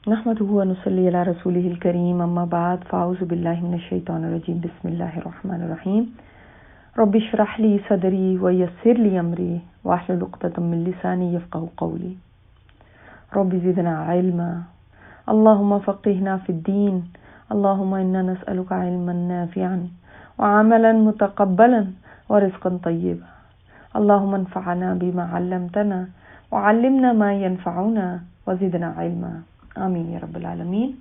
نحمده ونصلي على رسوله الكريم اما بعد فاعوذ بالله من الشيطان الرجيم بسم الله الرحمن الرحيم رب اشرح لي صدري ويسر لي امري واحلل عقدة من لساني يفقهوا قولي رب زدنا علما اللهم فقهنا في الدين اللهم انا نسألك علما نافعا وعملا متقبلا ورزقا طيبا اللهم انفعنا بما علمتنا وعلمنا ما ينفعنا وزدنا علما آمین یا رب العالمین۔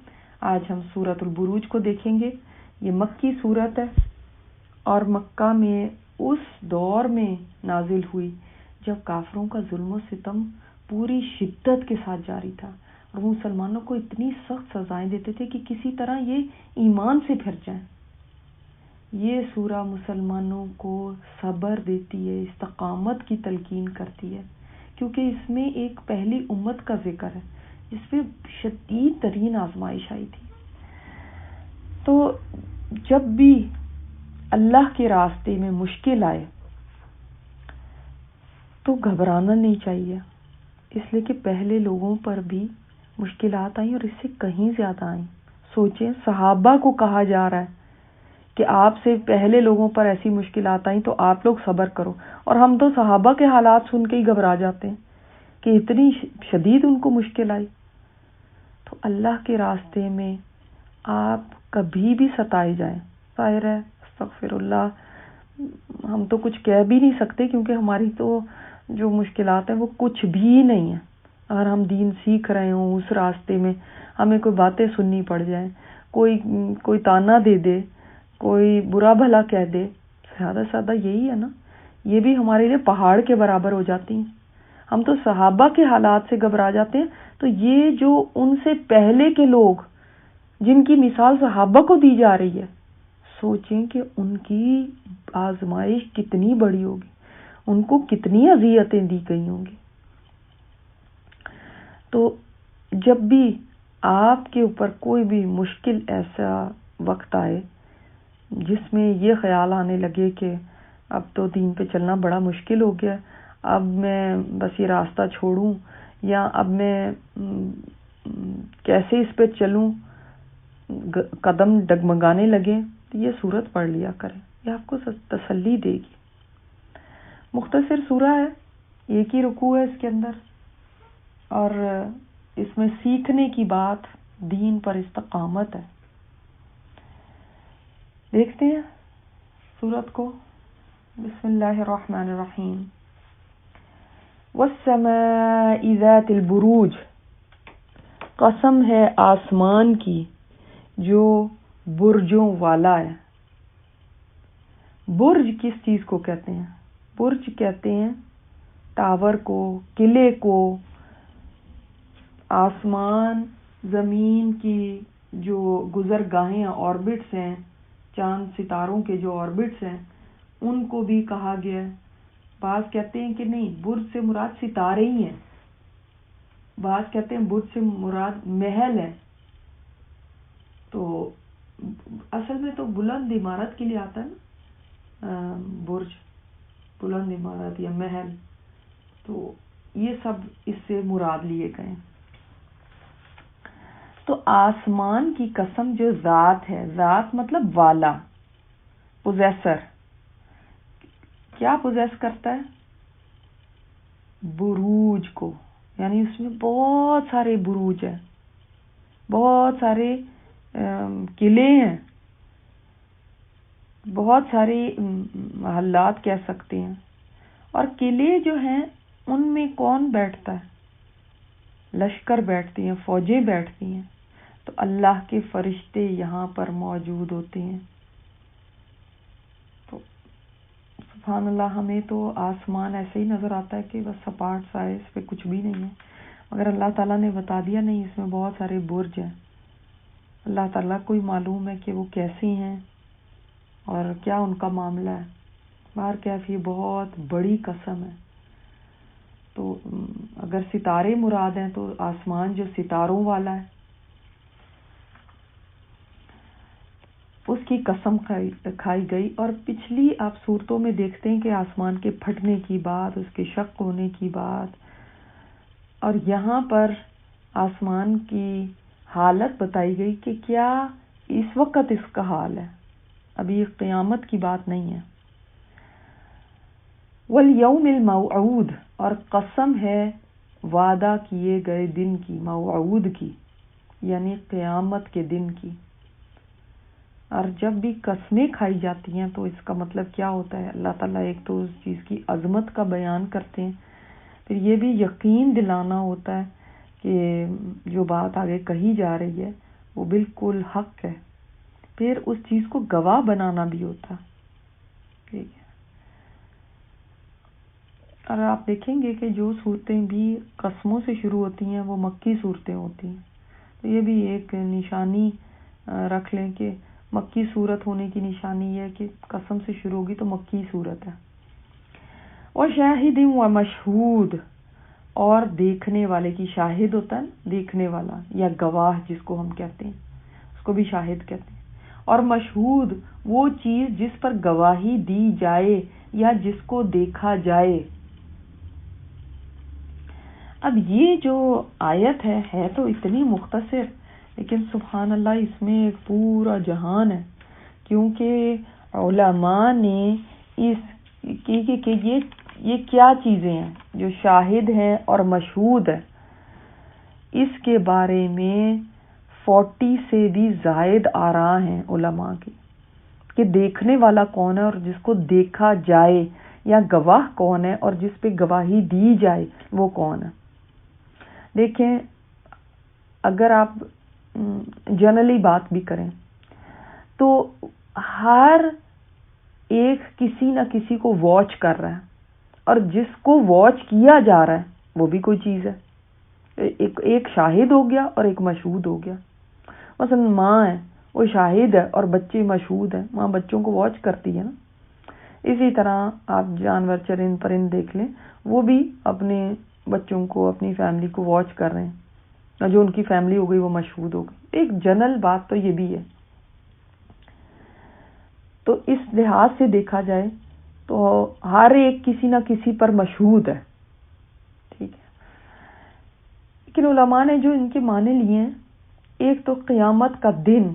آج ہم سورۃ البروج کو دیکھیں گے۔ یہ مکی سورت ہے اور مکہ میں اس دور میں نازل ہوئی جب کافروں کا ظلم و ستم پوری شدت کے ساتھ جاری تھا اور وہ مسلمانوں کو اتنی سخت سزائیں دیتے تھے کہ کسی طرح یہ ایمان سے پھر جائیں۔ یہ سورہ مسلمانوں کو صبر دیتی ہے، استقامت کی تلقین کرتی ہے، کیونکہ اس میں ایک پہلی امت کا ذکر ہے جس پہ شدید ترین آزمائش آئی تھی۔ تو جب بھی اللہ کے راستے میں مشکل آئے تو گھبرانا نہیں چاہیے، اس لیے کہ پہلے لوگوں پر بھی مشکلات آئیں اور اس سے کہیں زیادہ آئیں۔ سوچیں، صحابہ کو کہا جا رہا ہے کہ آپ سے پہلے لوگوں پر ایسی مشکلات آئیں تو آپ لوگ صبر کرو، اور ہم تو صحابہ کے حالات سن کے ہی گھبرا جاتے ہیں کہ اتنی شدید ان کو مشکل آئی۔ تو اللہ کے راستے میں آپ کبھی بھی ستائے جائیں، ظاہر ہے استغفر اللہ، ہم تو کچھ کہہ بھی نہیں سکتے کیونکہ ہماری تو جو مشکلات ہیں وہ کچھ بھی نہیں ہیں۔ اگر ہم دین سیکھ رہے ہوں، اس راستے میں ہمیں کوئی باتیں سننی پڑ جائیں، کوئی تانا دے دے، کوئی برا بھلا کہہ دے، زیادہ سے زیادہ یہی ہے نا، یہ بھی ہمارے لیے پہاڑ کے برابر ہو جاتی ہیں۔ ہم تو صحابہ کے حالات سے گھبرا جاتے ہیں، تو یہ جو ان سے پہلے کے لوگ جن کی مثال صحابہ کو دی جا رہی ہے، سوچیں کہ ان کی آزمائش کتنی بڑی ہوگی، ان کو کتنی اذیتیں دی گئی ہوں گی۔ تو جب بھی آپ کے اوپر کوئی بھی مشکل ایسا وقت آئے جس میں یہ خیال آنے لگے کہ اب تو دین پہ چلنا بڑا مشکل ہو گیا، اب میں بس یہ راستہ چھوڑوں یا اب میں کیسے اس پہ چلوں، قدم ڈگمگانے لگے، تو یہ سورت پڑھ لیا کریں، یہ آپ کو تسلی دے گی۔ مختصر سورہ ہے، ایک ہی رکوع ہے اس کے اندر، اور اس میں سیکھنے کی بات دین پر استقامت ہے۔ دیکھتے ہیں سورت کو۔ بسم اللہ الرحمن الرحیم۔ وَالسَّمَاءِ ذَاتِ الْبُرُوجِ، قسم ہے آسمان کی جو برجوں والا ہے۔ برج کس چیز کو کہتے ہیں؟ برج کہتے ہیں ٹاور کو، قلعے کو۔ آسمان، زمین کی جو گزرگاہیں آربٹس ہیں، چاند ستاروں کے جو آربٹس ہیں، ان کو بھی کہا گیا ہے۔ بعض کہتے ہیں کہ نہیں، برج سے مراد ستارے ہی ہیں، بعض کہتے ہیں برج سے مراد محل ہے۔ تو اصل میں تو بلند عمارت کے لیے آتا ہے نا برج، بلند عمارت یا محل، تو یہ سب اس سے مراد لیے گئے۔ تو آسمان کی قسم جو ذات ہے، ذات مطلب والا، پوزیسر، کیا پوزیس کرتا ہے؟ بروج کو، یعنی اس میں بہت سارے بروج ہیں، بہت سارے قلعے ہیں، بہت سارے محلات کہہ سکتے ہیں۔ اور قلعے جو ہیں ان میں کون بیٹھتا ہے؟ لشکر بیٹھتی ہیں، فوجیں بیٹھتی ہیں، تو اللہ کے فرشتے یہاں پر موجود ہوتے ہیں۔ تو سبحان اللہ، ہمیں تو آسمان ایسے ہی نظر آتا ہے کہ بس سپاٹ سا ہے، اس پہ کچھ بھی نہیں ہے، مگر اللہ تعالیٰ نے بتا دیا نہیں، اس میں بہت سارے برج ہیں۔ اللہ تعالیٰ کو ہی معلوم ہے کہ وہ کیسی ہیں اور کیا ان کا معاملہ ہے۔ باہر کیف یہ بہت بڑی قسم ہے۔ تو اگر ستارے مراد ہیں تو آسمان جو ستاروں والا ہے اس کی قسم کھائی گئی۔ اور پچھلی آپ صورتوں میں دیکھتے ہیں کہ آسمان کے پھٹنے کی بات، اس کے شق ہونے کی بات، اور یہاں پر آسمان کی حالت بتائی گئی کہ کیا اس وقت اس کا حال ہے، ابھی قیامت کی بات نہیں ہے۔ والیوم الموعود، اور قسم ہے وعدہ کیے گئے دن کی، موعود کی یعنی قیامت کے دن کی۔ اور جب بھی قسمیں کھائی جاتی ہیں تو اس کا مطلب کیا ہوتا ہے؟ اللہ تعالیٰ ایک تو اس چیز کی عظمت کا بیان کرتے ہیں، پھر یہ بھی یقین دلانا ہوتا ہے کہ جو بات آگے کہی جا رہی ہے وہ بالکل حق ہے، پھر اس چیز کو گواہ بنانا بھی ہوتا ہے، ٹھیک ہے۔ اور آپ دیکھیں گے کہ جو صورتیں بھی قسموں سے شروع ہوتی ہیں وہ مکی صورتیں ہوتی ہیں، تو یہ بھی ایک نشانی رکھ لیں کہ مکی صورت ہونے کی نشانی یہ ہے کہ قسم سے شروع ہوگی تو مکی صورت ہے۔ وشاہد و مشہود، اور دیکھنے والے کی، شاہد ہوتا ہے دیکھنے والا یا گواہ جس کو ہم کہتے ہیں، اس کو بھی شاہد کہتے ہیں، اور مشہود وہ چیز جس پر گواہی دی جائے یا جس کو دیکھا جائے۔ اب یہ جو آیت ہے تو اتنی مختصر، لیکن سبحان اللہ اس میں ایک پورا جہان ہے، کیونکہ علماء نے یہ کیا چیزیں ہیں جو شاہد ہیں اور مشہود ہے، اس کے بارے میں 40 سے بھی زائد آراء ہیں علماء کی کہ دیکھنے والا کون ہے اور جس کو دیکھا جائے، یا گواہ کون ہے اور جس پہ گواہی دی جائے وہ کون ہے۔ دیکھیں اگر آپ جنرلی بات بھی کریں تو ہر ایک کسی نہ کسی کو واچ کر رہا ہے، اور جس کو واچ کیا جا رہا ہے وہ بھی کوئی چیز ہے، ایک شاہد ہو گیا اور ایک مشہود ہو گیا۔ مثلا ماں ہے وہ شاہد ہے اور بچے مشہود ہیں، ماں بچوں کو واچ کرتی ہے نا۔ اسی طرح آپ جانور چرند پرند دیکھ لیں، وہ بھی اپنے بچوں کو، اپنی فیملی کو واچ کر رہے ہیں، اور جو ان کی فیملی ہو گئی وہ مشہود ہو گئی۔ ایک جنرل بات تو یہ بھی ہے۔ تو اس لحاظ سے دیکھا جائے تو ہر ایک کسی نہ کسی پر مشہود ہے، ٹھیک ہے۔ لیکن علماء نے جو ان کے معنی لیے ہیں، ایک تو قیامت کا دن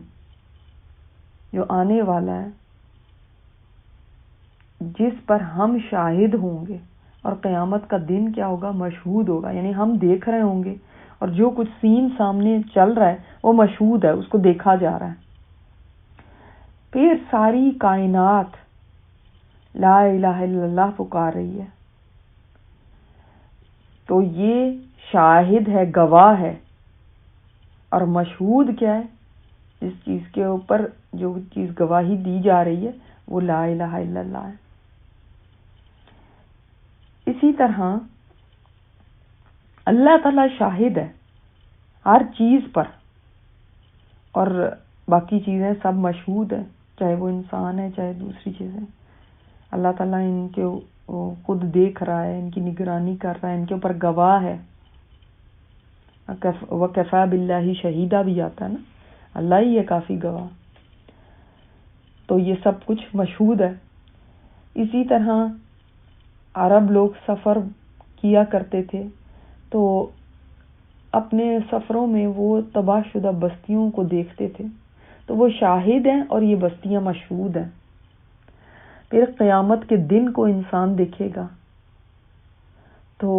جو آنے والا ہے جس پر ہم شاہد ہوں گے، اور قیامت کا دن کیا ہوگا؟ مشہود ہوگا، یعنی ہم دیکھ رہے ہوں گے اور جو کچھ سین سامنے چل رہا ہے وہ مشہود ہے، اس کو دیکھا جا رہا ہے۔ پھر ساری کائنات لا الہ الا اللہ پکار رہی ہے، تو یہ شاہد ہے، گواہ ہے، اور مشہود کیا ہے؟ جس چیز کے اوپر جو چیز گواہی دی جا رہی ہے وہ لا الہ الا اللہ ہے۔ اسی طرح اللہ تعالی شاہد ہے ہر چیز پر، اور باقی چیزیں سب مشہود ہیں، چاہے وہ انسان ہے چاہے دوسری چیزیں۔ اللہ تعالیٰ ان کے خود دیکھ رہا ہے، ان کی نگرانی کر رہا ہے، ان کے اوپر گواہ ہے۔ وَكَفَى بِاللَّهِ شَهِيدًا بھی آتا ہے نا، اللہ ہی ہے کافی گواہ، تو یہ سب کچھ مشہود ہے۔ اسی طرح عرب لوگ سفر کیا کرتے تھے تو اپنے سفروں میں وہ تباہ شدہ بستیوں کو دیکھتے تھے، تو وہ شاہد ہیں اور یہ بستیاں مشہود ہیں۔ پھر قیامت کے دن کو انسان دیکھے گا تو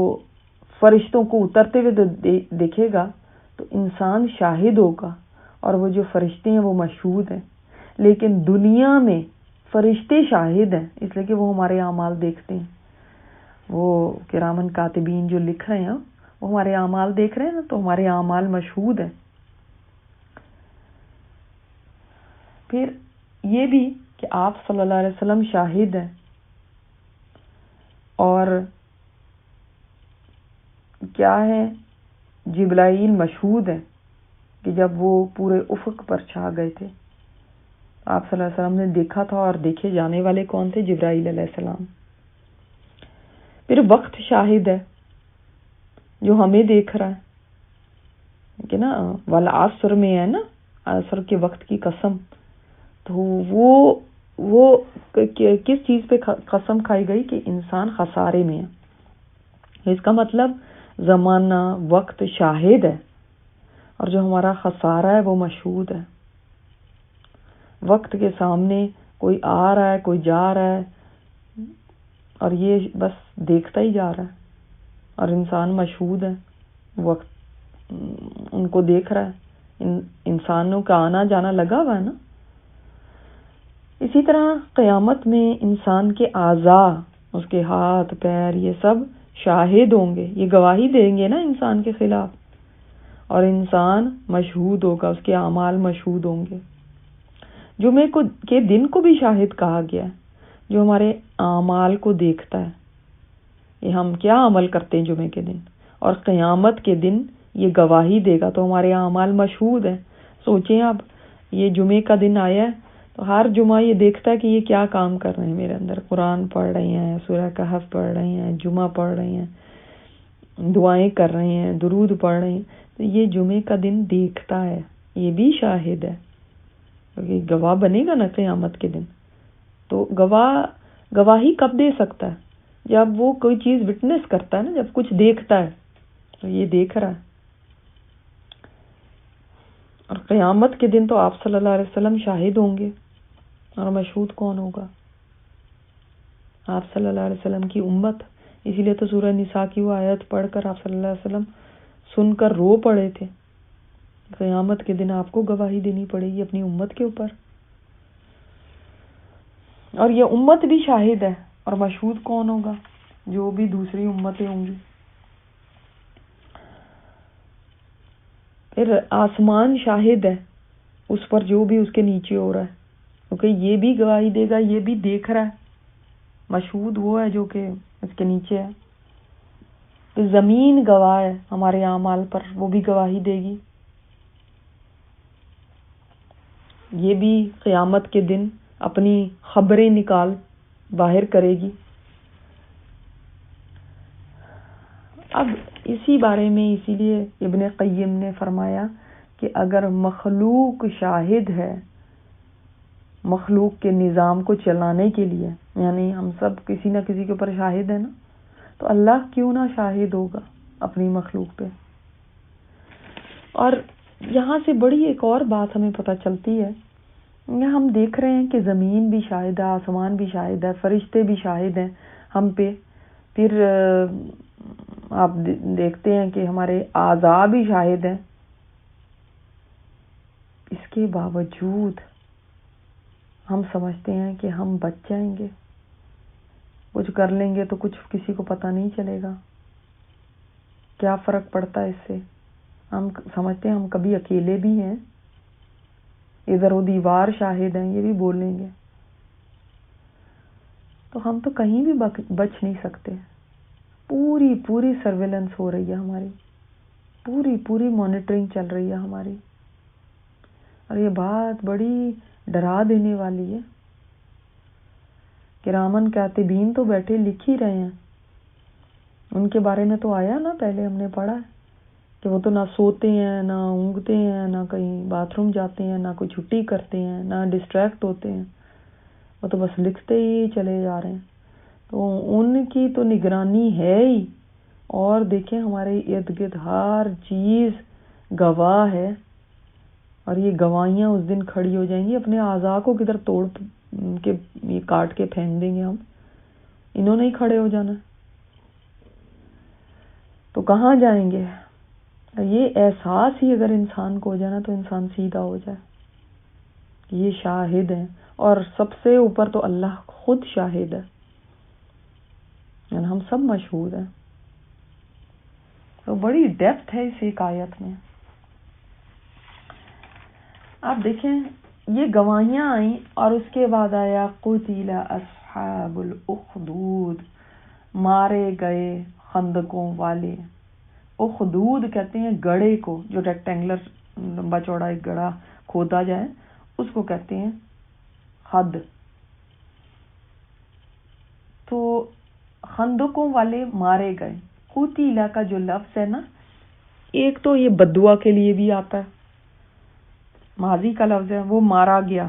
فرشتوں کو اترتے ہوئے دیکھے گا تو انسان شاہد ہوگا، اور وہ جو فرشتے ہیں وہ مشہود ہیں۔ لیکن دنیا میں فرشتے شاہد ہیں، اس لیے کہ وہ ہمارے اعمال دیکھتے ہیں، وہ کرامن کاتبین جو لکھ رہے ہیں وہ ہمارے اعمال دیکھ رہے ہیں نا، تو ہمارے اعمال مشہود ہیں۔ پھر یہ بھی کہ آپ صلی اللہ علیہ وسلم شاہد ہیں، اور کیا ہے؟ جبرائیل مشہود ہے کہ جب وہ پورے افق پر چھا گئے تھے آپ صلی اللہ علیہ وسلم نے دیکھا تھا، اور دیکھے جانے والے کون تھے؟ جبرائیل علیہ السلام۔ پھر وقت شاہد ہے جو ہمیں دیکھ رہا ہے کہ نا، والعصر میں ہے نا، عصر کے وقت کی قسم، تو وہ کس چیز پہ قسم کھائی گئی کہ انسان خسارے میں ہے۔ اس کا مطلب زمانہ، وقت شاہد ہے، اور جو ہمارا خسارہ ہے وہ مشہود ہے. وقت کے سامنے کوئی آ رہا ہے، کوئی جا رہا ہے، اور یہ بس دیکھتا ہی جا رہا ہے، اور انسان مشہود ہے، وقت ان کو دیکھ رہا ہے، انسانوں کا آنا جانا لگا ہوا ہے نا. اسی طرح قیامت میں انسان کے اعضاء، اس کے ہاتھ پیر، یہ سب شاہد ہوں گے، یہ گواہی دیں گے نا انسان کے خلاف، اور انسان مشہود ہوگا، اس کے اعمال مشہود ہوں گے. جمعے کے دن کو بھی شاہد کہا گیا ہے، جو ہمارے اعمال کو دیکھتا ہے، یہ ہم کیا عمل کرتے ہیں جمعے کے دن، اور قیامت کے دن یہ گواہی دے گا تو ہمارے اعمال مشہود ہیں. سوچیں آپ، یہ جمعے کا دن آیا ہے تو ہر جمعہ یہ دیکھتا ہے کہ یہ کیا کام کر رہے ہیں میرے اندر، قرآن پڑھ رہے ہیں، سورہ کہف پڑھ رہے ہیں، جمعہ پڑھ رہے ہیں، دعائیں کر رہے ہیں، درود پڑھ رہے ہیں. تو یہ جمعے کا دن دیکھتا ہے، یہ بھی شاہد ہے، کیونکہ گواہ بنے گا نا قیامت کے دن. تو گواہی کب دے سکتا ہے؟ جب وہ کوئی چیز وٹنس کرتا ہے نا، جب کچھ دیکھتا ہے. تو یہ دیکھ رہا ہے. اور قیامت کے دن تو آپ صلی اللہ علیہ وسلم شاہد ہوں گے، اور مشہود کون ہوگا؟ آپ صلی اللہ علیہ وسلم کی امت. اسی لیے تو سورہ نساء کی وہ آیت پڑھ کر آپ صلی اللہ علیہ وسلم سن کر رو پڑے تھے. قیامت کے دن آپ کو گواہی دینی پڑے گی اپنی امت کے اوپر، اور یہ امت بھی شاہد ہے. اور مشہود کون ہوگا؟ جو بھی دوسری امتیں ہوں گی. پھر آسمان شاہد ہے اس پر جو بھی اس کے نیچے ہو رہا ہے، کیونکہ یہ بھی گواہی دے گا، یہ بھی دیکھ رہا ہے. مشہود وہ ہے جو کہ اس کے نیچے ہے. پھر زمین گواہ ہے ہمارے اعمال پر، وہ بھی گواہی دے گی. یہ بھی قیامت کے دن اپنی خبریں نکال باہر کرے گی. اب اسی بارے میں اسی لیے ابن قیم نے فرمایا کہ اگر مخلوق شاہد ہے مخلوق کے نظام کو چلانے کے لیے، یعنی ہم سب کسی نہ کسی کے اوپر شاہد ہیں نا، تو اللہ کیوں نہ شاہد ہوگا اپنی مخلوق پہ. اور یہاں سے بڑی ایک اور بات ہمیں پتہ چلتی ہے، ہم دیکھ رہے ہیں کہ زمین بھی شاہد ہے، آسمان بھی شاہد ہے، فرشتے بھی شاہد ہیں ہم پہ. پھر آپ دیکھتے ہیں کہ ہمارے اعضاء بھی شاہد ہیں. اس کے باوجود ہم سمجھتے ہیں کہ ہم بچ جائیں گے، کچھ کر لیں گے تو کچھ کسی کو پتہ نہیں چلے گا. کیا فرق پڑتا ہے اس سے؟ ہم سمجھتے ہیں ہم کبھی اکیلے بھی ہیں، ادھر وہ دیوار شاہد ہیں، یہ بھی بولیں گے. تو ہم تو کہیں بھی بچ نہیں سکتے. پوری سرویلنس ہو رہی ہے ہماری، پوری مانیٹرنگ چل رہی ہے ہماری. اور یہ بات بڑی ڈرا دینے والی ہے. کرامن کاتبین تو بیٹھے لکھ ہی رہے ہیں. ان کے بارے میں تو آیا نا، پہلے ہم نے پڑھا ہے کہ وہ تو نہ سوتے ہیں، نہ اونگتے ہیں، نہ کہیں باتھ روم جاتے ہیں، نہ کوئی چھٹی کرتے ہیں، نہ ڈسٹریکٹ ہوتے ہیں. وہ تو بس لکھتے ہی چلے جا رہے ہیں. تو ان کی تو نگرانی ہے ہی. اور دیکھیں ہمارے ارد گرد ہر چیز گواہ ہے، اور یہ گواہیاں اس دن کھڑی ہو جائیں گی. اپنے اعضاء کو کدھر توڑ کے یہ کاٹ کے پھینک دیں گے ہم، انہوں نے ہی کھڑے ہو جانا. تو کہاں جائیں گے؟ یہ احساس ہی اگر انسان کو ہو جائے نا تو انسان سیدھا ہو جائے. یہ شاہد ہیں، اور سب سے اوپر تو اللہ خود شاہد ہے، یعنی ہم سب مشہود ہیں. تو بڑی ڈیپتھ ہے اس ایک آیت میں. آپ دیکھیں یہ گواہیاں آئیں، اور اس کے بعد آیا قتل اصحاب الاخدود، مارے گئے خندقوں والے. اخدود کہتے ہیں گڑھے کو، جو ریکٹینگولر لمبا چوڑا ایک گڑھا کھودا جائے اس کو کہتے ہیں خد. تو خندقوں والے مارے گئے. قتل کا جو لفظ ہے نا، ایک تو یہ بددعا کے لیے بھی آتا ہے، ماضی کا لفظ ہے، وہ مارا گیا.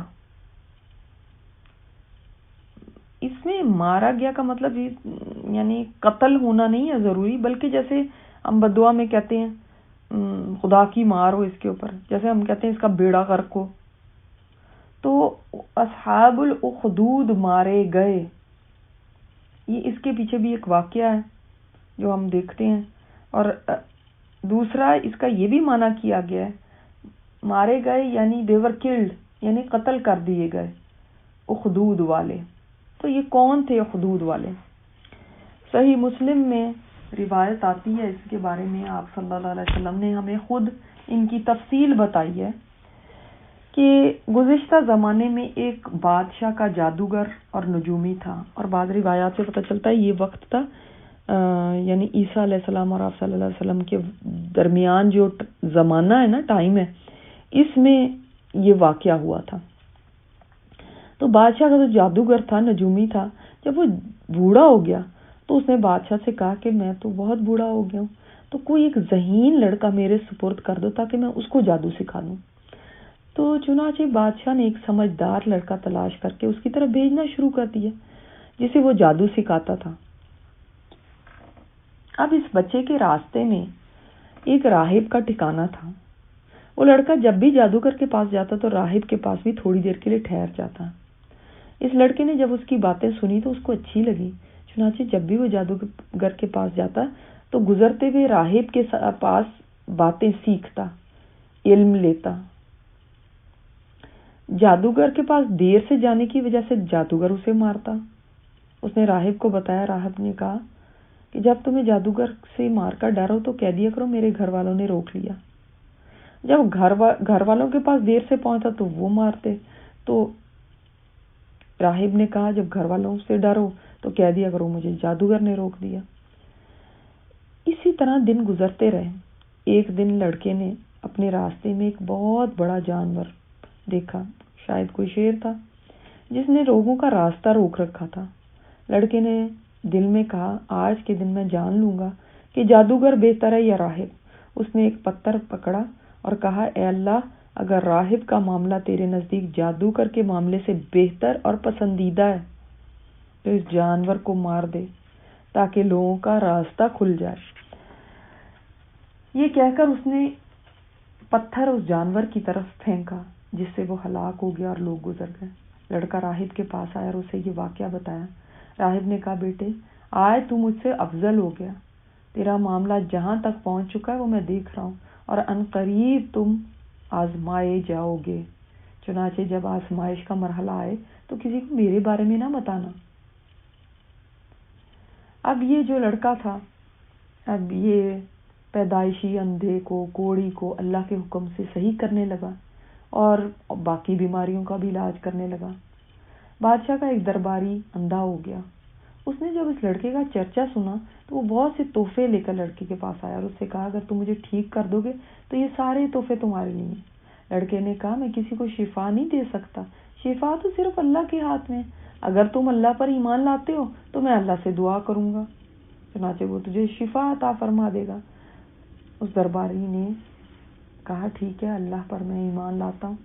اس میں مارا گیا کا مطلب یعنی قتل ہونا نہیں ہے ضروری، بلکہ جیسے ہم بددعا میں کہتے ہیں خدا کی مار ہو اس کے اوپر، جیسے ہم کہتے ہیں اس کا بیڑا غرق ہو. تو اصحاب الاخدود مارے گئے، یہ اس کے پیچھے بھی ایک واقعہ ہے جو ہم دیکھتے ہیں. اور دوسرا اس کا یہ بھی معنی کیا گیا ہے، مارے گئے یعنی they were killed، یعنی قتل کر دیے گئے اخدود والے. تو یہ کون تھے اخدود والے؟ صحیح مسلم میں روایت آتی ہے اس کے بارے میں، آپ صلی اللہ علیہ وسلم نے ہمیں خود ان کی تفصیل بتائی ہے کہ گزشتہ زمانے میں ایک بادشاہ کا جادوگر اور نجومی تھا، اور بعض روایات سے پتہ چلتا ہے یہ وقت تھا یعنی عیسیٰ علیہ السلام اور آپ صلی اللہ علیہ وسلم کے درمیان جو زمانہ ہے نا، ٹائم ہے، اس میں یہ واقعہ ہوا تھا. تو بادشاہ کا جو جادوگر تھا، نجومی تھا، جب وہ بوڑھا ہو گیا تو اس نے بادشاہ سے کہا کہ میں تو بہت بوڑھا ہو گیا ہوں، تو کوئی ایک ذہین لڑکا میرے سپرد کر دو تاکہ میں اس کو جادو سکھا دوں. تو چنانچہ بادشاہ نے ایک سمجھدار لڑکا تلاش کر کے اس کی طرف بھیجنا شروع کر دیا جسے وہ جادو سکھاتا تھا. اب اس بچے کے راستے میں ایک راہب کا ٹھکانہ تھا. وہ لڑکا جب بھی جادوگر کے پاس جاتا تو راہب کے پاس بھی تھوڑی دیر کے لیے ٹھہر جاتا. اس لڑکے نے جب اس کی باتیں سنی تو اس کو اچھی لگی، چنانچہ جب بھی وہ جادوگر کے پاس جاتا تو گزرتے ہوئے راہب کے پاس باتیں سیکھتا، علم لیتا. جادوگر کے پاس دیر سے جانے کی وجہ سے جادوگر اسے مارتا. اس نے راہب کو بتایا. راہب نے کہا کہ جب تمہیں جادوگر سے مار کر ڈر ہو تو کہہ دیا کرو میرے گھر والوں نے روک لیا. جب گھر والوں کے پاس دیر سے پہنچتا تو وہ مارتے. تو راہب نے کہا جب گھر والوں سے ڈر ہو تو کہہ دیا کرو مجھے جادوگر نے روک دیا. اسی طرح دن گزرتے رہے. ایک دن لڑکے نے اپنے راستے میں ایک بہت بڑا جانور دیکھا، شاید کوئی شیر تھا جس نے لوگوں کا راستہ روک رکھا تھا. لڑکے نے دل میں کہا آج کے دن میں جان لوں گا کہ جادوگر بہتر ہے یا راہب. اس نے ایک پتھر پکڑا اور کہا اے اللہ، اگر راہب کا معاملہ تیرے نزدیک جادوگر کے معاملے سے بہتر اور پسندیدہ ہے تو اس جانور کو مار دے تاکہ لوگوں کا راستہ کھل جائے. یہ کہہ کر اس نے پتھر اس جانور کی طرف پھینکا جس سے وہ ہلاک ہو گیا اور لوگ گزر گئے. لڑکا راہب کے پاس آیا اور اسے یہ واقعہ بتایا. راہب نے کہا بیٹے آج تو مجھ سے افضل ہو گیا، تیرا معاملہ جہاں تک پہنچ چکا ہے وہ میں دیکھ رہا ہوں اور عنقریب تم آزمائے جاؤ گے. چنانچہ جب آزمائش کا مرحلہ آئے تو کسی کو میرے بارے میں نہ بتانا. اب یہ جو لڑکا تھا، اب یہ پیدائشی اندھے کو، کوڑی کو اللہ کے حکم سے صحیح کرنے لگا اور باقی بیماریوں کا بھی علاج کرنے لگا. بادشاہ کا ایک درباری اندھا ہو گیا. اس نے جب اس لڑکے کا چرچا سنا تو وہ بہت سے تحفے لے کر لڑکے کے پاس آیا اور اس سے کہا اگر تم مجھے ٹھیک کر دو گے تو یہ سارے تحفے تمہارے لیے ہیں. لڑکے نے کہا میں کسی کو شفا نہیں دے سکتا، شفا تو صرف اللہ کے ہاتھ میں. اگر تم اللہ پر ایمان لاتے ہو تو میں اللہ سے دعا کروں گا، چنانچہ وہ تجھے شفا عطا فرما دے گا. اس درباری نے کہا ٹھیک ہے، اللہ پر میں ایمان لاتا ہوں.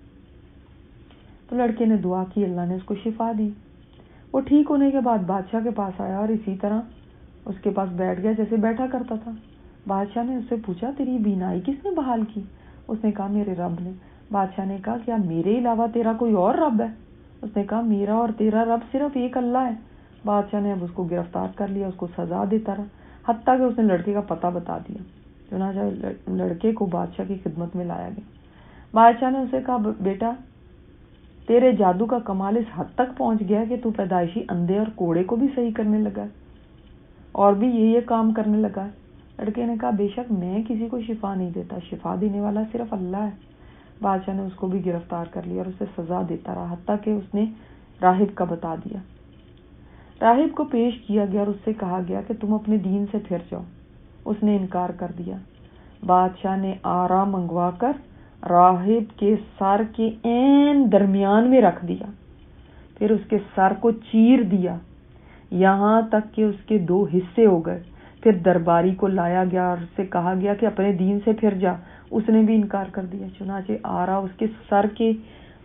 تو لڑکے نے دعا کی، اللہ نے اس کو شفا دی. وہ ٹھیک ہونے کے بعد بادشاہ کے پاس آیا اور اسی طرح اس کے پاس بیٹھ گیا جیسے بیٹھا کرتا تھا. بادشاہ نے اس سے پوچھا تیری بینائی کس نے بحال کی؟ اس نے کہا میرے رب نے. بادشاہ نے کہا کیا میرے علاوہ تیرا کوئی اور رب ہے؟ اس نے کہا میرا اور تیرا رب صرف ایک اللہ ہے. بادشاہ نے اب اس کو گرفتار کر لیا، اس کو سزا دیتا رہا حتیٰ کہ اس نے لڑکے کا پتہ بتا دیا. چنانچہ لڑکے کو بادشاہ کی خدمت میں لایا گیا. بادشاہ نے اسے کہا بیٹا تیرے جادو کا کمال اس حد تک پہنچ گیا کہ تو پیدائشی اندھے اور کوڑے کو بھی صحیح کرنے لگا ہے اور بھی یہ کام کرنے لگا ہے. لڑکے نے کہا بے شک میں کسی کو شفا نہیں دیتا، شفا دینے والا صرف اللہ ہے. بادشاہ نے اس کو بھی گرفتار کر لیا اور اسے سزا دیتا رہا حتیٰ کہ اس نے راہب کا بتا دیا. راہب کو پیش کیا گیا اور اس سے کہا گیا کہ تم اپنے دین سے پھر جاؤ. اس نے انکار کر دیا. بادشاہ نے آرا منگوا کر راہب کے سر کے عین درمیان میں رکھ دیا، پھر اس کے سر کو چیر دیا یہاں تک کہ اس کے 2 حصے ہو گئے. پھر درباری کو لایا گیا اور اس سے کہا گیا کہ اپنے دین سے پھر جا. اس نے بھی انکار کر دیا. چنانچہ آرا اس کے سر کے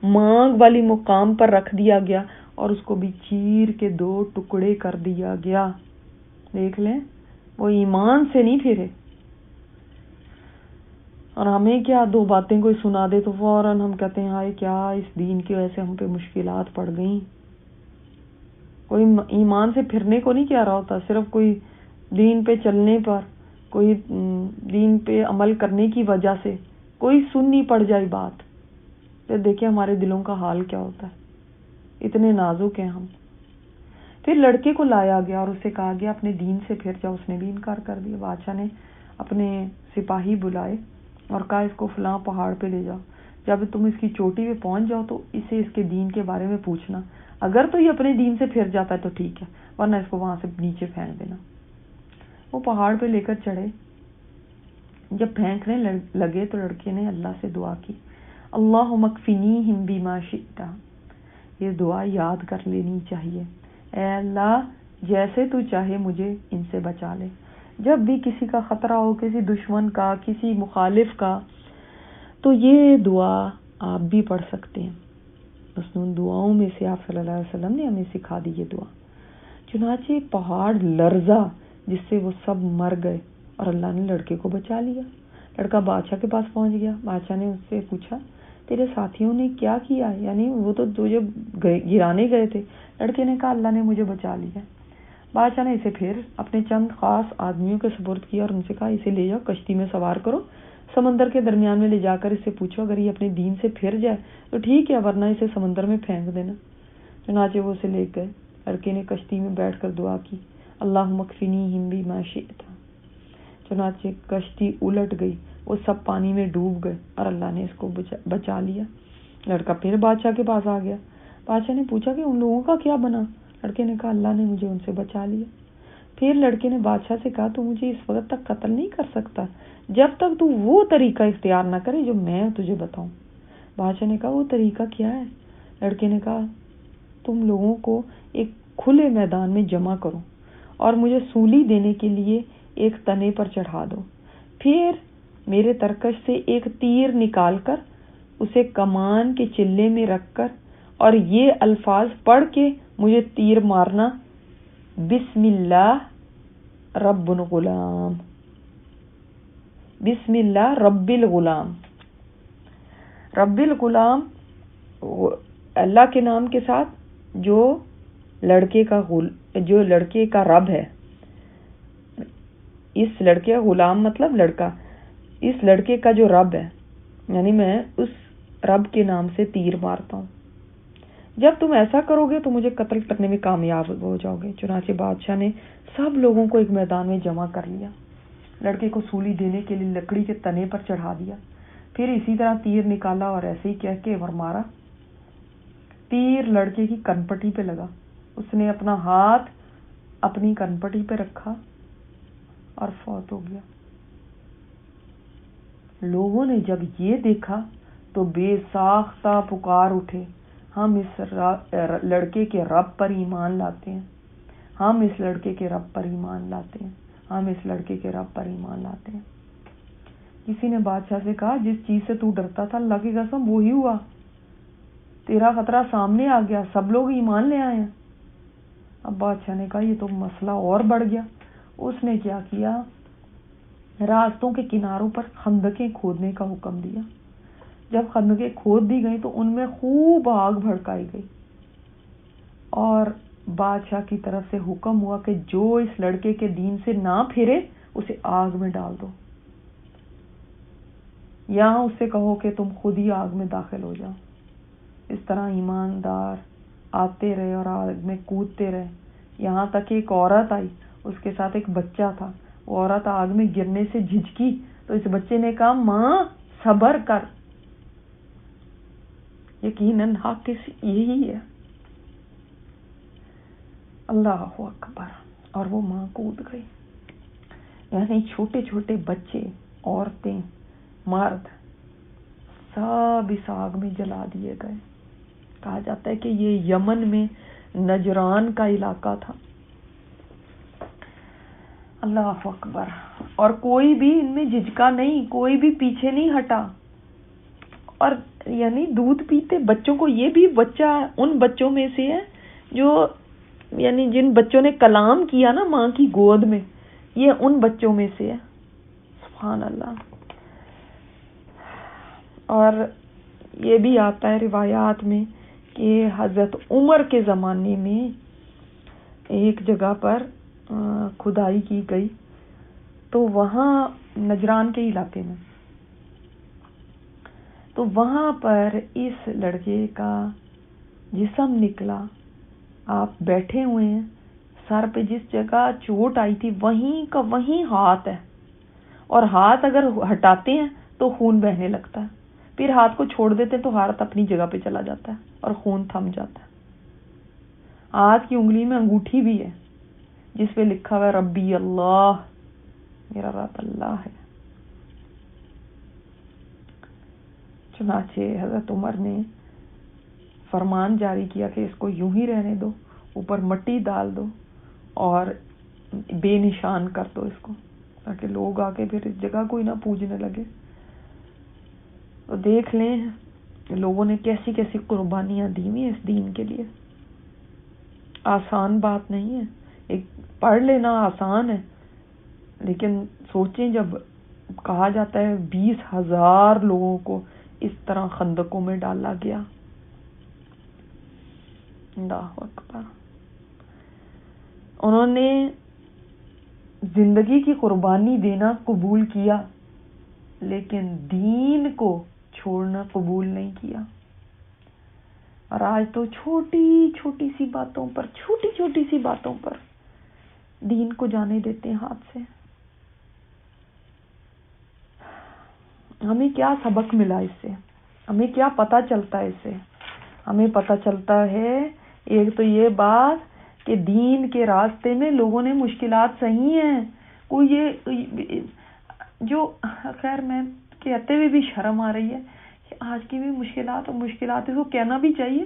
مانگ والی مقام پر رکھ دیا گیا اور اس کو بھی چیر کے 2 ٹکڑے کر دیا گیا. دیکھ لیں وہ ایمان سے نہیں پھرے. اور ہمیں کیا 2 باتیں کوئی سنا دے تو فوراً ہم کہتے ہیں ہائے کیا اس دین کی وجہ سے ہم پہ مشکلات پڑ گئیں. کوئی ایمان سے پھرنے کو نہیں کہہ رہا ہوتا، صرف کوئی دین پہ چلنے پر، کوئی دین پہ عمل کرنے کی وجہ سے کوئی سننی پڑ جائے بات، پھر دیکھیں ہمارے دلوں کا حال کیا ہوتا ہے. اتنے نازک ہیں ہم. پھر لڑکے کو لایا گیا اور اسے کہا گیا اپنے دین سے پھر جاؤ. اس نے بھی انکار کر دیا. بادشاہ نے اپنے سپاہی بلائے اور کہا اس کو فلاں پہاڑ پہ لے جاؤ، جب تم اس کی چوٹی پہ پہنچ جاؤ تو اسے اس کے دین کے بارے میں پوچھنا، اگر تو یہ اپنے دین سے پھر جاتا ہے تو ٹھیک ہے، ورنہ اس کو وہاں سے نیچے پھینک دینا. وہ پہاڑ پہ لے کر چڑھے. جب پھینکنے لگے تو لڑکے نے اللہ سے دعا کی، اللہم اکفنیہم بما شئت. یہ دعا یاد کر لینی چاہیے، اے اللہ جیسے تو چاہے مجھے ان سے بچا لے. جب بھی کسی کا خطرہ ہو، کسی دشمن کا، کسی مخالف کا، تو یہ دعا آپ بھی پڑھ سکتے ہیں. مسنون دعاؤں میں سے آپ صلی اللہ علیہ وسلم نے ہمیں سکھا دی یہ دعا. چنانچہ پہاڑ لرزا جس سے وہ سب مر گئے اور اللہ نے لڑکے کو بچا لیا. لڑکا بادشاہ کے پاس پہنچ گیا. بادشاہ نے اس سے پوچھا تیرے ساتھیوں نے کیا کیا، یعنی وہ تو تجھے گرانے گئے تھے. لڑکے نے کہا اللہ نے مجھے بچا لیا. بادشاہ نے اسے پھر اپنے چند خاص آدمیوں کے سپرد کیا اور ان سے کہا اسے لے جاؤ، کشتی میں سوار کرو، سمندر کے درمیان میں لے جا کر اس سے پوچھو اگر یہ اپنے دین سے پھر جائے تو ٹھیک ہے، ورنہ اسے سمندر میں پھینک دینا. چنانچہ وہ اسے لے گئے. لڑکے نے کشتی میں بیٹھ کر دعا کی، اللہم اکفنیہم بما شئت. چنانچہ کشتی الٹ گئی، وہ سب پانی میں ڈوب گئے اور اللہ نے اس کو بچا لیا. لڑکا پھر بادشاہ کے پاس آ گیا. بادشاہ نے پوچھا کہ ان لوگوں کا کیا بنا؟ لڑکے نے کہا اللہ نے مجھے ان سے بچا لیا. پھر لڑکے نے بادشاہ سے کہا تو مجھے اس وقت تک قتل نہیں کر سکتا جب تک تو وہ طریقہ اختیار نہ کرے جو میں تجھے بتاؤں. بادشاہ نے کہا وہ طریقہ کیا ہے؟ لڑکے نے کہا تم لوگوں کو ایک کھلے میدان میں جمع کرو اور مجھے سولی دینے کے لیے ایک تنے پر چڑھا دو. پھر میرے ترکش سے ایک تیر نکال کر اسے کمان کے چلے میں رکھ کر اور یہ الفاظ پڑھ کے مجھے تیر مارنا، بسم اللہ رب الغلام، بسم اللہ رب الغلام. رب الغلام اللہ کے نام کے ساتھ جو لڑکے کا رب ہے. اس لڑکے کا غلام مطلب لڑکا، اس لڑکے کا جو رب ہے، یعنی میں اس رب کے نام سے تیر مارتا ہوں. جب تم ایسا کرو گے تو مجھے قتل کرنے میں کامیاب ہو جاؤ گے. چنانچہ بادشاہ نے سب لوگوں کو ایک میدان میں جمع کر لیا. لڑکے کو سولی دینے کے لیے لکڑی کے تنے پر چڑھا دیا. پھر اسی طرح تیر نکالا اور ایسے ہی کہہ کے اور مارا. تیر لڑکے کی کنپٹی پہ لگا. اس نے اپنا ہاتھ اپنی کنپٹی پہ رکھا اور فوت ہو گیا. لوگوں نے جب یہ دیکھا تو بے ساختہ پکار اٹھے، ہم اس لڑکے کے رب پر ایمان لاتے ہیں، ہم اس لڑکے کے رب پر ایمان لاتے ہیں، ہم اس لڑکے کے رب پر ایمان لاتے ہیں. کسی نے بادشاہ سے کہا جس چیز سے تو ڈرتا تھا اللہ کی قسم وہی ہوا، تیرا خطرہ سامنے آ گیا، سب لوگ ایمان لے آئے ہیں. اب بادشاہ نے کہا یہ تو مسئلہ اور بڑھ گیا. اس نے کیا کیا، راستوں کے کناروں پر خندقیں کھودنے کا حکم دیا. جب خندقیں کھود دی گئیں تو ان میں خوب آگ بھڑکائی گئی اور بادشاہ کی طرف سے حکم ہوا کہ جو اس لڑکے کے دین سے نہ پھرے اسے آگ میں ڈال دو، یا اس سے کہو کہ تم خود ہی آگ میں داخل ہو جاؤ. اس طرح ایماندار آتے رہے اور آگ میں کودتے رہے، یہاں تک ایک عورت آئی، اس کے ساتھ ایک بچہ تھا. وہ عورت آگ میں گرنے سے جھجکی تو اس بچے نے کہا ماں صبر کر، یقیناً حق یہی ہے. اللہ اکبر. اور وہ ماں کود گئی. یعنی چھوٹے چھوٹے بچے، عورتیں، مرد سب اس آگ میں جلا دیے گئے. کہا جاتا ہے کہ یہ یمن میں نجران کا علاقہ تھا. اللہ اکبر. اور کوئی بھی ان میں جھجکا نہیں، کوئی بھی پیچھے نہیں ہٹا. اور یعنی دودھ پیتے بچوں کو، یہ بھی بچہ ان بچوں میں سے ہے جو یعنی جن بچوں نے کلام کیا نا ماں کی گود میں، یہ ان بچوں میں سے ہے. سبحان اللہ. اور یہ بھی آتا ہے روایات میں کہ حضرت عمر کے زمانے میں ایک جگہ پر کھدائی کی گئی، تو وہاں نجران کے علاقے میں، تو وہاں پر اس لڑکے کا جسم نکلا. آپ بیٹھے ہوئے ہیں، سر پہ جس جگہ چوٹ آئی تھی وہیں کا وہیں ہاتھ ہے، اور ہاتھ اگر ہٹاتے ہیں تو خون بہنے لگتا ہے، پھر ہاتھ کو چھوڑ دیتے تو ہاتھ اپنی جگہ پہ چلا جاتا ہے اور خون تھم جاتا ہے. ہاتھ کی انگلی میں انگوٹھی بھی ہے جس پہ لکھا ہوا ہے ربی اللہ، میرا رب اللہ ہے. چنانچہ حضرت عمر نے فرمان جاری کیا کہ اس کو یوں ہی رہنے دو، اوپر مٹی ڈال دو اور بے نشان کر دو اس کو، تاکہ لوگ آ کے پھر اس جگہ کوئی نہ پوجنے لگے. تو دیکھ لیں لوگوں نے کیسی کیسی قربانیاں دی ہوئی اس دین کے لیے. آسان بات نہیں ہے، ایک پڑھ لینا آسان ہے، لیکن سوچیں جب کہا جاتا ہے 20,000 لوگوں کو اس طرح خندقوں میں ڈالا گیا. اللہ اکبر. انہوں نے زندگی کی قربانی دینا قبول کیا، لیکن دین کو چھوڑنا قبول نہیں کیا. اور آج تو چھوٹی چھوٹی سی باتوں پر دین کو جانے دیتے ہیں ہاتھ سے. ہمیں کیا سبق ملا اس سے؟ ہمیں کیا پتہ چلتا ہے اس سے؟ ہمیں پتہ چلتا ہے ایک تو یہ بات کہ دین کے راستے میں لوگوں نے مشکلات سہی ہیں. کوئی یہ جو خیر میں کہتے ہوئے بھی شرم آ رہی ہے کہ آج کی بھی مشکلات اس کو کہنا بھی چاہیے.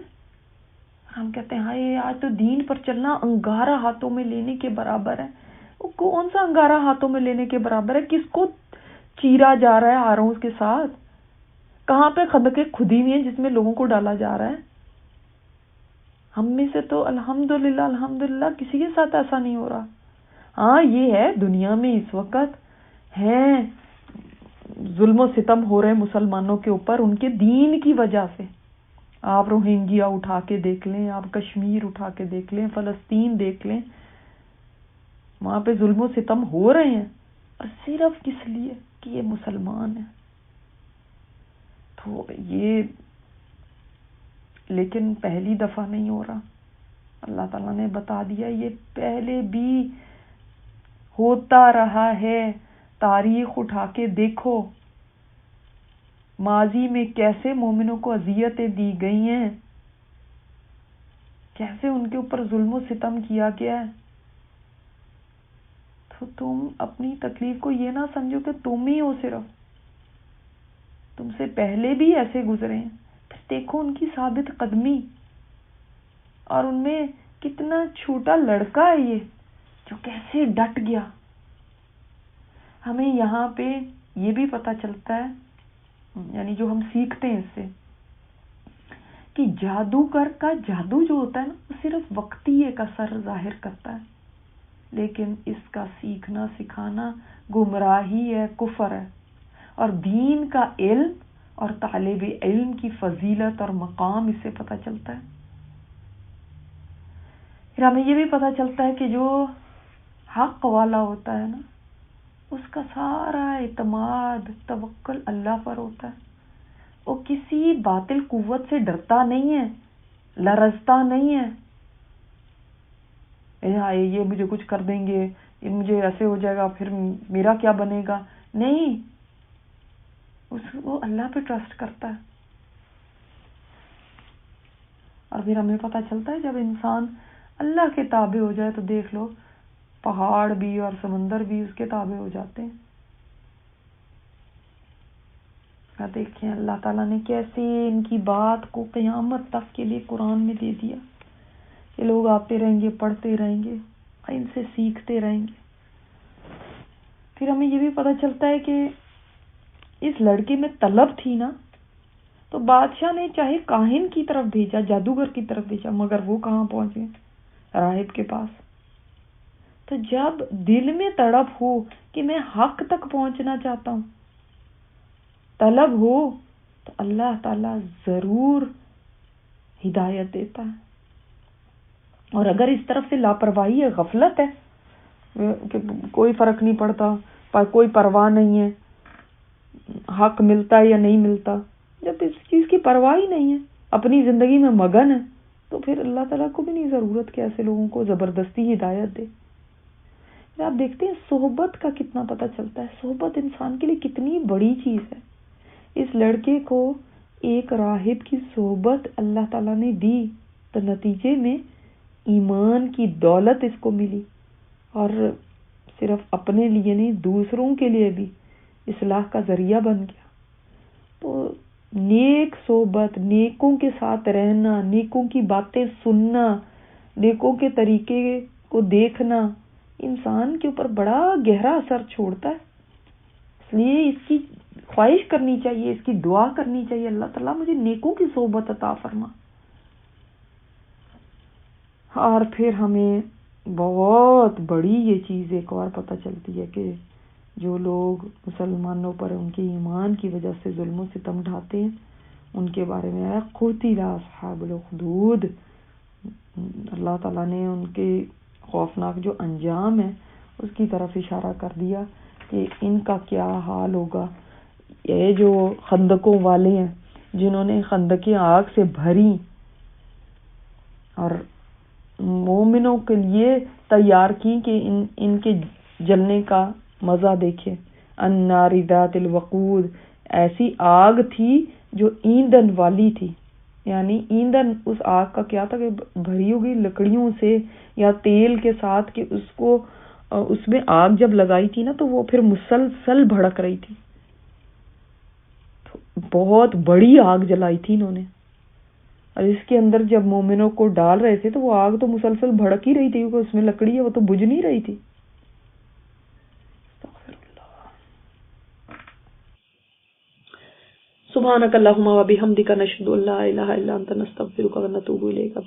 ہم کہتے ہیں ہاں یہ آج تو دین پر چلنا انگارہ ہاتھوں میں لینے کے برابر ہے. وہ کون سا انگارہ ہاتھوں میں لینے کے برابر ہے؟ کس کو چیرا جا رہا ہے آروں کے ساتھ؟ کہاں پہ خندقیں کھدی ہوئی ہیں جس میں لوگوں کو ڈالا جا رہا ہے؟ ہم میں سے تو الحمدللہ کسی کے ساتھ ایسا نہیں ہو رہا. ہاں یہ ہے دنیا میں اس وقت ہیں ظلم و ستم ہو رہے مسلمانوں کے اوپر ان کے دین کی وجہ سے. آپ روہنگیا اٹھا کے دیکھ لیں، آپ کشمیر اٹھا کے دیکھ لیں، فلسطین دیکھ لیں، وہاں پہ ظلم و ستم ہو رہے ہیں اور صرف کس لیے کہ یہ مسلمان ہیں. تو یہ لیکن پہلی دفعہ نہیں ہو رہا. اللہ تعالیٰ نے بتا دیا یہ پہلے بھی ہوتا رہا ہے. تاریخ اٹھا کے دیکھو ماضی میں کیسے مومنوں کو اذیتیں دی گئی ہیں، کیسے ان کے اوپر ظلم و ستم کیا گیا ہے. تو تم اپنی تکلیف کو یہ نہ سمجھو کہ تم ہی ہو، صرف تم سے پہلے بھی ایسے گزرے ہیں. پھر دیکھو ان کی ثابت قدمی، اور ان میں کتنا چھوٹا لڑکا ہے یہ جو کیسے ڈٹ گیا. ہمیں یہاں پہ یہ بھی پتہ چلتا ہے، یعنی جو ہم سیکھتے ہیں اس سے، کہ جادوگر کا جادو جو ہوتا ہے نا وہ صرف وقتی ایک اثر ظاہر کرتا ہے، لیکن اس کا سیکھنا سکھانا گمراہی ہے، کفر ہے. اور دین کا علم اور طالب علم کی فضیلت اور مقام اس سے پتہ چلتا ہے. پھر ہمیں یہ بھی پتہ چلتا ہے کہ جو حق والا ہوتا ہے نا اس کا سارا اعتماد توکل اللہ پر ہوتا ہے. وہ کسی باطل قوت سے ڈرتا نہیں ہے، لرزتا نہیں ہے. یہ مجھے کچھ کر دیں گے، یہ مجھے ایسے ہو جائے گا، پھر میرا کیا بنے گا. نہیں، وہ اللہ پہ ٹرسٹ کرتا ہے. اور پھر ہمیں پتہ چلتا ہے جب انسان اللہ کے تابع ہو جائے تو دیکھ لو پہاڑ بھی اور سمندر بھی اس کے تابع ہو جاتے ہیں. دیکھیں اللہ تعالیٰ نے کیسے ان کی بات کو قیامت تک کے لیے قرآن میں دے دیا. یہ لوگ آتے رہیں گے، پڑھتے رہیں گے، ان سے سیکھتے رہیں گے. پھر ہمیں یہ بھی پتہ چلتا ہے کہ اس لڑکے میں طلب تھی نا، تو بادشاہ نے چاہے کاہن کی طرف بھیجا، جادوگر کی طرف بھیجا، مگر وہ کہاں پہنچے؟ راہب کے پاس. تو جب دل میں تڑپ ہو کہ میں حق تک پہنچنا چاہتا ہوں، طلب ہو تو اللہ تعالیٰ ضرور ہدایت دیتا ہے. اور اگر اس طرف سے لاپرواہی ہے، غفلت ہے کہ کوئی فرق نہیں پڑتا، کوئی پرواہ نہیں ہے، حق ملتا ہے یا نہیں ملتا، جب اس چیز کی پرواہ ہی نہیں ہے، اپنی زندگی میں مگن ہے، تو پھر اللہ تعالیٰ کو بھی نہیں ضرورت کہ ایسے لوگوں کو زبردستی ہدایت دے. آپ دیکھتے ہیں صحبت کا کتنا پتہ چلتا ہے. صحبت انسان کے لیے کتنی بڑی چیز ہے. اس لڑکے کو ایک راہب کی صحبت اللہ تعالیٰ نے دی تو نتیجے میں ایمان کی دولت اس کو ملی، اور صرف اپنے لیے نہیں دوسروں کے لیے بھی اصلاح کا ذریعہ بن گیا. تو نیک صحبت، نیکوں کے ساتھ رہنا، نیکوں کی باتیں سننا، نیکوں کے طریقے کو دیکھنا انسان کے اوپر بڑا گہرا اثر چھوڑتا ہے. اس لیے اس کی خواہش کرنی چاہیے، اس کی دعا کرنی چاہیے، اللہ تعالیٰ مجھے نیکوں کی صحبت عطا فرما. اور پھر ہمیں بہت بڑی یہ چیز ایک اور پتہ چلتی ہے کہ جو لوگ مسلمانوں پر ان کے ایمان کی وجہ سے ظلم و ستم ڈھاتے ہیں، ان کے بارے میں آیا قتل اصحاب الاخدود. اللہ تعالیٰ نے ان کے خوفناک جو انجام ہے اس کی طرف اشارہ کر دیا کہ ان کا کیا حال ہوگا. یہ جو خندقوں والے ہیں جنہوں نے خندقیں آگ سے بھری اور مومنوں کے لیے تیار کی کہ ان کے جلنے کا مزہ دیکھیں. النار ذات الوقود، ایسی آگ تھی جو ایندھن والی تھی. یعنی ایندھن اس آگ کا کیا تھا کہ بھری ہوگی لکڑیوں سے یا تیل کے ساتھ، کہ اس کو اس میں آگ جب لگائی تھی نا تو وہ پھر مسلسل بھڑک رہی تھی. بہت بڑی آگ جلائی تھی انہوں نے، اور اس کے اندر جب مومنوں کو ڈال رہے تھے تو وہ آگ تو مسلسل بھڑک ہی رہی تھی کیونکہ اس میں لکڑی ہے، وہ تو بجھ نہیں رہی تھی. سبحانک اللہم و بحمدک نشہد ان لا الہ الا انت نستغفرک و نتوب الیک.